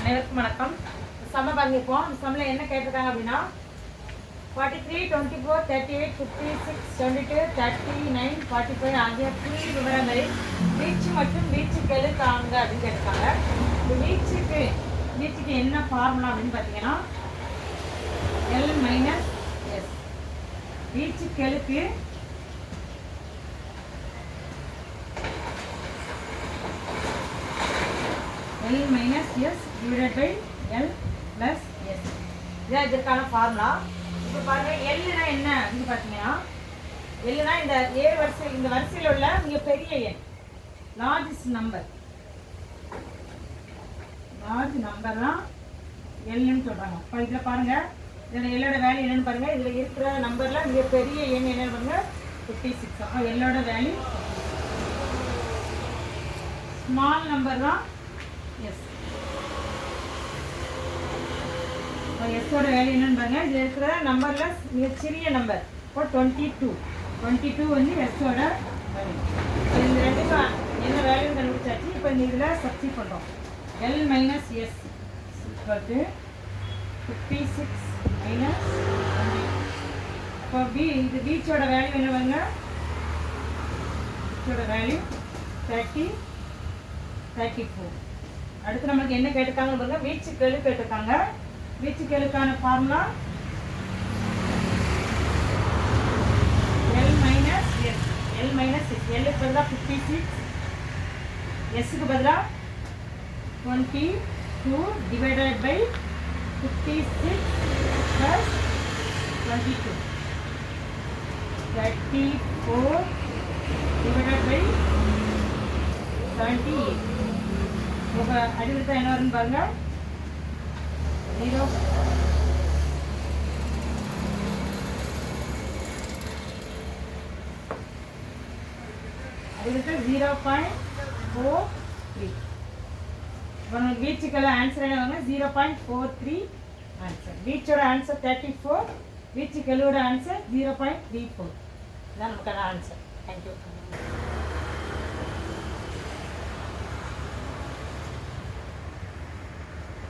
அனைவருக்கும் வணக்கம். சம பங்கிப்போம். சம்மில் என்ன கேட்டிருக்காங்க அப்படின்னா 43, 24, 38, 56, 72, 39, 45 ஆகிய புள்ளி விவரங்களில் வீச்சு மற்றும் வீச்சுக்கெழு காண்க அப்படின்னு கேட்டிருக்காங்க. இந்த வீச்சுக்கு என்ன ஃபார்முலா அப்படின்னு பார்த்தீங்கன்னா L மைனஸ் எஸ். வீச்சுக்கெழுக்கு L minus S divided by L plus S. இதான் இதற்கான ஃபார்முலா. இப்போ பாருங்க Lனா என்ன அப்படின்னு பார்த்தீங்கன்னா Lனா இந்த வரிசை, இந்த வரிசையில் உள்ள மிக பெரிய எண், லார்ஜ் நம்பர் தான் Lன்னு சொல்கிறாங்க. இப்போ இதில் பாருங்க, இதில் Lோட வேல்யூ என்னன்னு பாருங்க. இதில் இருக்கிற நம்பரில் மிக பெரிய எண் என்னன்னு பாருங்க 56. அப்போ Lோட வேல்யூ ஸ்மால் நம்பர் தான் எஸ். எஸ்ஸோட வேல்யூ என்னன்னு பாருங்க. இதில் இருக்கிற நம்பரில் மிகச்சிறிய நம்பர் இப்போ 22 வந்து எஸ்ஸோட வேல்யூ. இந்த ரெண்டுக்கும் என்ன வேல்யூ கண்டுபிடிச்சாச்சு. இப்போ இந்த இதில் சப்ஸ்டிட் பண்ணுறோம். L minus S equal 56 minus 20. இப்போ இது வீச்சோட வேல்யூ என்ன பாருங்க. வீச்சோட வேல்யூ 34. அடுத்து நமக்கு என்ன கேட்டிருக்காங்க பாருங்க, வீச்சுக்கெழு கேட்டிருக்காங்க. வீச்சுக்கெழுக்கான ஃபார்முலா L மைனஸ் எஸ். எல்லுக்கு பதிலாக 56, எஸ்ஸுக்கு பதிலாக 22 divided by 56 plus 22, 34 divided by 78. இப்போ அடிவிடுத்தா என்ன வரும்னு பாருங்க. 0 அடிவிடுத்தா 0.43. இப்போ நமக்கு வீச்சுக்கெல்லாம் ஆன்சர் என்ன வாங்க 0.43 ஆன்சர். வீச்சோட ஆன்சர் 34, வீச்சுக்கெல்லோட ஆன்சர் 0.34. இதுதான் நமக்கான ஆன்சர். தேங்க்யூ.